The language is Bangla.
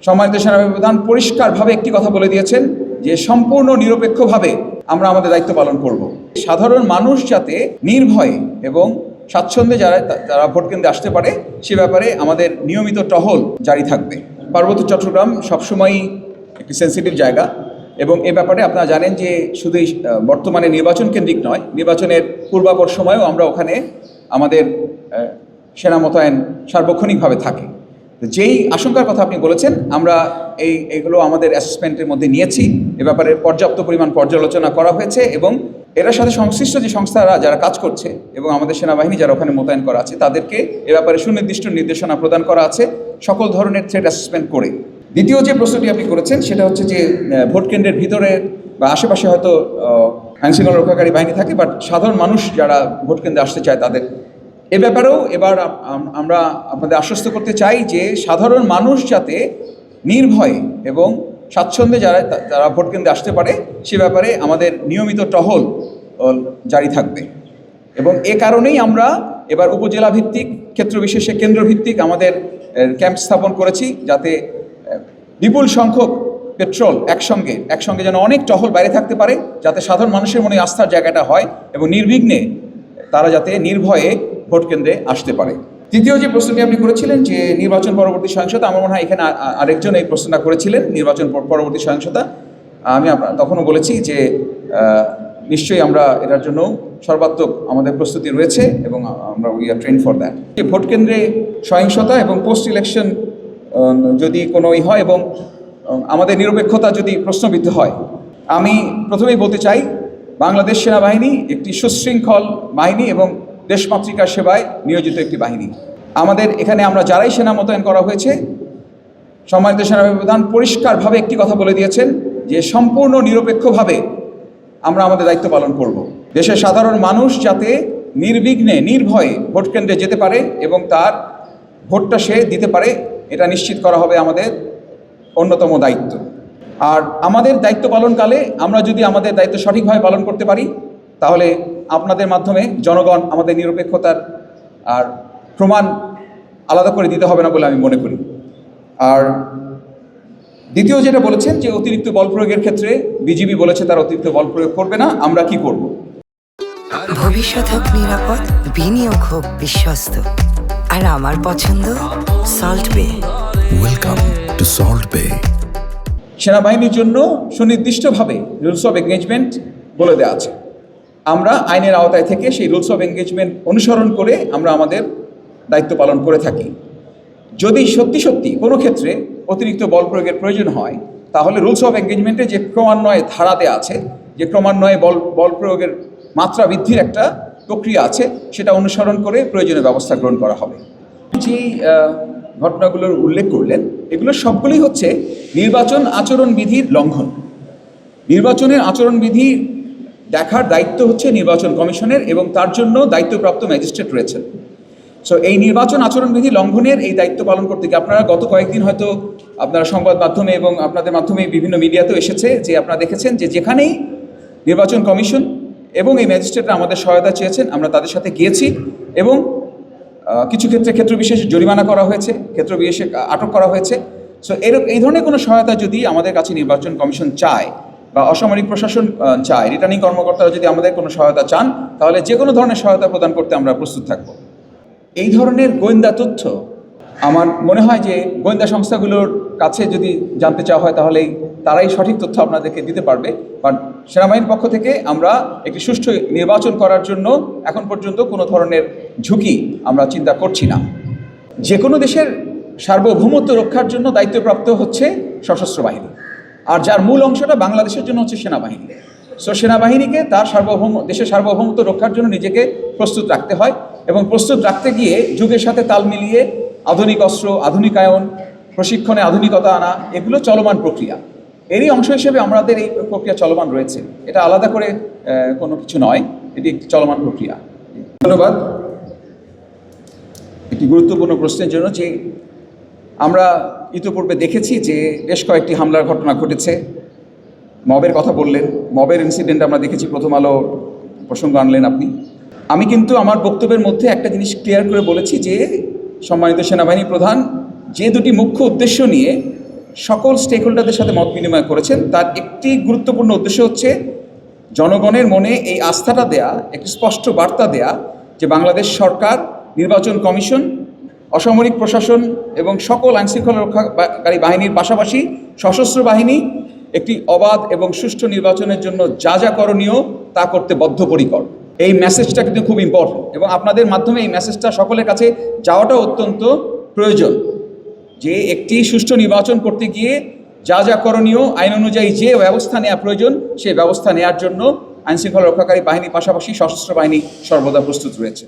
সম্মানিত সেনাবাহিনী প্রধান পরিষ্কারভাবে একটি কথা বলে দিয়েছেন যে সম্পূর্ণ নিরপেক্ষভাবে আমরা আমাদের দায়িত্ব পালন করব। সাধারণ মানুষ যাতে নির্ভয়ে এবং স্বাচ্ছন্দ্যে যারা ভোট কেন্দ্রে আসতে পারে সে ব্যাপারে আমাদের নিয়মিত টহল জারি থাকবে। পার্বত্য চট্টগ্রাম সবসময়ই একটি সেন্সিটিভ জায়গা এবং এ ব্যাপারে আপনারা জানেন যে শুধুই বর্তমানে নির্বাচন কেন্দ্রিক নয়, নির্বাচনের পূর্বাপর সময়েও আমরা ওখানে আমাদের সেনা মোতায়েন সার্বক্ষণিকভাবে থাকে। যেই আশঙ্কার কথা আপনি বলেছেন আমরা এইগুলো আমাদের অ্যাসেসমেন্টের মধ্যে নিয়েছি। এ ব্যাপারে পর্যাপ্ত পরিমাণ পর্যালোচনা করা হয়েছে এবং এর সাথে সংশ্লিষ্ট যে সংস্থারা যারা কাজ করছে এবং আমাদের সেনাবাহিনী যারা ওখানে মোতায়েন করা আছে তাদেরকে এ ব্যাপারে সুনির্দিষ্ট নির্দেশনা প্রদান করা আছে সকল ধরনের থ্রেট অ্যাসেসমেন্ট করে। দ্বিতীয় যে প্রশ্নটি আপনি করেছেন সেটা হচ্ছে যে ভোট কেন্দ্রের ভিতরে বা আশেপাশে হয়তো আইনশৃঙ্খলা রক্ষাকারী বাহিনী থাকে, বাট সাধারণ মানুষ যারা ভোট কেন্দ্রে আসতে চায় তাদের এ ব্যাপারেও এবার আমরা আপনাদের আশ্বস্ত করতে চাই যে সাধারণ মানুষ যাতে নির্ভয়ে এবং স্বাচ্ছন্দ্যে যারা ভোট কেন্দ্রে আসতে পারে সে ব্যাপারে আমাদের নিয়মিত টহল জারি থাকবে। এবং এ কারণেই আমরা এবার উপজেলা ভিত্তিক ক্ষেত্র বিশেষে কেন্দ্র ভিত্তিক আমাদের ক্যাম্প স্থাপন করেছি, যাতে বিপুল সংখ্যক পেট্রোল একসঙ্গে যেন অনেক টহল বাইরে থাকতে পারে, যাতে সাধারণ মানুষের মনে আস্থার জায়গাটা হয় এবং নির্বিঘ্নে তারা যাতে নির্ভয়ে ভোট কেন্দ্রে আসতে পারে। তৃতীয় যে প্রশ্নটি আপনি করেছিলেন যে নির্বাচন পরবর্তী সহিংসতা, আমার মনে হয় এখানে আরেকজন এই প্রশ্নটা করেছিলেন নির্বাচন পরবর্তী সহিংসতা। আমি তখনও বলেছি যে নিশ্চয়ই আমরা এটার জন্য সর্বাত্মক আমাদের প্রস্তুতি রয়েছে এবং আমরা we are train for that. Vote কেন্দ্রে সহিংসতা এবং পোস্ট ইলেকশন যদি কোনো হয় এবং আমাদের নিরপেক্ষতা যদি প্রশ্নবিদ্ধ হয়, আমি প্রথমেই বলতে চাই বাংলাদেশ সেনাবাহিনী একটি সুশৃঙ্খল বাহিনী এবং দেশমাতৃকার সেবায় নিয়োজিত একটি বাহিনী। আমাদের এখানে আমরা যারাই সেনা মোতায়েন করা হয়েছে, সম্মানিত সেনাবাহিনী প্রধান পরিষ্কারভাবে একটি কথা বলে দিয়েছেন যে সম্পূর্ণ নিরপেক্ষভাবে আমরা আমাদের দায়িত্ব পালন করব। দেশের সাধারণ মানুষ যাতে নির্বিঘ্নে নির্ভয়ে ভোট কেন্দ্রে যেতে পারে এবং তার ভোটটা সে দিতে পারে, এটা নিশ্চিত করা হবে আমাদের অন্যতম দায়িত্ব। আর আমাদের দায়িত্ব পালনকালে আমরা যদি আমাদের দায়িত্ব সঠিকভাবে পালন করতে পারি তাহলে আপনাদের মাধ্যমে জনগণ আমাদের নিরপেক্ষতার আর প্রমাণ আলাদা করে দিতে হবে না বলে আমি মনে করি। আর দ্বিতীয় যেটা বলেছেন যে অতিরিক্ত বল প্রয়োগের ক্ষেত্রে বিজিবি বলেছে তারা অতিরিক্ত বল প্রয়োগ করবে না, আমরা কি করব? ভবিষ্যৎ হোক নিরাপদ, বিনিয়োগ হোক বিশ্বস্ত, আর আমার পছন্দ সল্ট বে। ওয়েলকাম টু সল্ট বে। সেনাবাহিনীর জন্য সুনির্দিষ্টভাবে রুলস অফ এঙ্গেজমেন্ট বলে দেওয়া আছে। আমরা আইনের আওতায় থেকে সেই রুলস অফ এঙ্গেজমেন্ট অনুসরণ করে আমরা আমাদের দায়িত্ব পালন করে থাকি। যদি সত্যি কোনো ক্ষেত্রে অতিরিক্ত বল প্রয়োগের প্রয়োজন হয় তাহলে রুলস অফ এঙ্গেজমেন্টে যে ক্রমান্বয়ে ধারা দেওয়া আছে, যে ক্রমান্বয়ে বল প্রয়োগের মাত্রা বৃদ্ধির একটা প্রক্রিয়া আছে, সেটা অনুসরণ করে প্রয়োজনীয় ব্যবস্থা গ্রহণ করা হবে। যেই ঘটনাগুলোর উল্লেখ করলেন এগুলো সবগুলোই হচ্ছে নির্বাচন আচরণবিধির লঙ্ঘন। নির্বাচনের আচরণবিধি দেখার দায়িত্ব হচ্ছে নির্বাচন কমিশনের এবং তার জন্য দায়িত্বপ্রাপ্ত ম্যাজিস্ট্রেট রয়েছেন। সো এই নির্বাচন আচরণবিধি লঙ্ঘনের এই দায়িত্ব পালন করতে গিয়ে আপনারা গত কয়েকদিন হয়তো আপনারা সংবাদ মাধ্যমে এবং আপনাদের মাধ্যমে বিভিন্ন মিডিয়াতেও এসেছে যে আপনারা দেখেছেন যে যেখানেই নির্বাচন কমিশন এবং এই ম্যাজিস্ট্রেটরা আমাদের সহায়তা চেয়েছেন আমরা তাদের সাথে গিয়েছি এবং কিছু ক্ষেত্র বিশেষে জরিমানা করা হয়েছে, ক্ষেত্র বিশেষে আটক করা হয়েছে। সো এই ধরনের কোনো সহায়তা যদি আমাদের কাছে নির্বাচন কমিশন চায় বা অসামরিক প্রশাসন চায়, রিটার্নিং কর্মকর্তারা যদি আমাদের কোনো সহায়তা চান তাহলে যে কোনো ধরনের সহায়তা প্রদান করতে আমরা প্রস্তুত থাকব। এই ধরনের গোয়েন্দা তথ্য আমার মনে হয় যে গোয়েন্দা সংস্থাগুলোর কাছে যদি জানতে চাওয়া হয় তাহলে তারাই সঠিক তথ্য আপনাদেরকে দিতে পারবে। বাট সেনাবাহিনীর পক্ষ থেকে আমরা একটি সুষ্ঠু নির্বাচন করার জন্য এখন পর্যন্ত কোনো ধরনের ঝুঁকি আমরা চিন্তা করছি না। যে কোনো দেশের সার্বভৌমত্ব রক্ষার জন্য দায়িত্বপ্রাপ্ত হচ্ছে সশস্ত্র বাহিনী, আর যার মূল অংশটা বাংলাদেশের জন্য হচ্ছে সেনাবাহিনী। সো সেনাবাহিনীকে তার দেশের সার্বভৌমত্ব রক্ষার জন্য নিজেকে প্রস্তুত রাখতে হয় এবং প্রস্তুত রাখতে গিয়ে যুগের সাথে তাল মিলিয়ে আধুনিক অস্ত্র, আধুনিকায়ন, প্রশিক্ষণে আধুনিকতা আনা, এগুলো চলমান প্রক্রিয়া। এরই অংশ হিসেবে আমাদের এই প্রক্রিয়া চলমান রয়েছে, এটা আলাদা করে কোনো কিছু নয়, এটি একটি চলমান প্রক্রিয়া। ধন্যবাদ একটি গুরুত্বপূর্ণ প্রশ্নের জন্য। যে আমরা ইতিপূর্বে দেখেছি যে বেশ কয়েকটি হামলার ঘটনা ঘটেছে। মবের কথা বললেন, মবের ইনসিডেন্ট আমরা দেখেছি, প্রথম আলো প্রসঙ্গ আনলেন আপনি। আমি কিন্তু আমার বক্তব্যের মধ্যে একটা জিনিস ক্লিয়ার করে বলেছি যে সম্মানিত সেনাবাহিনী প্রধান যে দুটি মুখ্য উদ্দেশ্য নিয়ে সকল স্টেক হোল্ডারদের সাথে মত বিনিময় করেছেন। তার একটি গুরুত্বপূর্ণ উদ্দেশ্য হচ্ছে জনগণের মনে এই আস্থাটা দেয়া, একটি স্পষ্ট বার্তা দেয়া যে বাংলাদেশ সরকার, নির্বাচন কমিশন, অসামরিক প্রশাসন এবং সকল আইনশৃঙ্খলা রক্ষাকারী বাহিনীর পাশাপাশি সশস্ত্র বাহিনী একটি অবাধ এবং সুষ্ঠু নির্বাচনের জন্য যা যা করণীয় তা করতে বদ্ধপরিকর। এই মেসেজটা কিন্তু খুব ইম্পর্টেন্ট এবং আপনাদের মাধ্যমে এই মেসেজটা সকলের কাছে যাওয়াটা অত্যন্ত প্রয়োজন যে একটি সুষ্ঠু নির্বাচন করতে গিয়ে যা যা করণীয়, আইন অনুযায়ী যে ব্যবস্থা নেওয়া প্রয়োজন সেই ব্যবস্থা নেওয়ার জন্য আইনশৃঙ্খলা রক্ষাকারী বাহিনীর পাশাপাশি সশস্ত্র বাহিনী সর্বদা প্রস্তুত রয়েছে।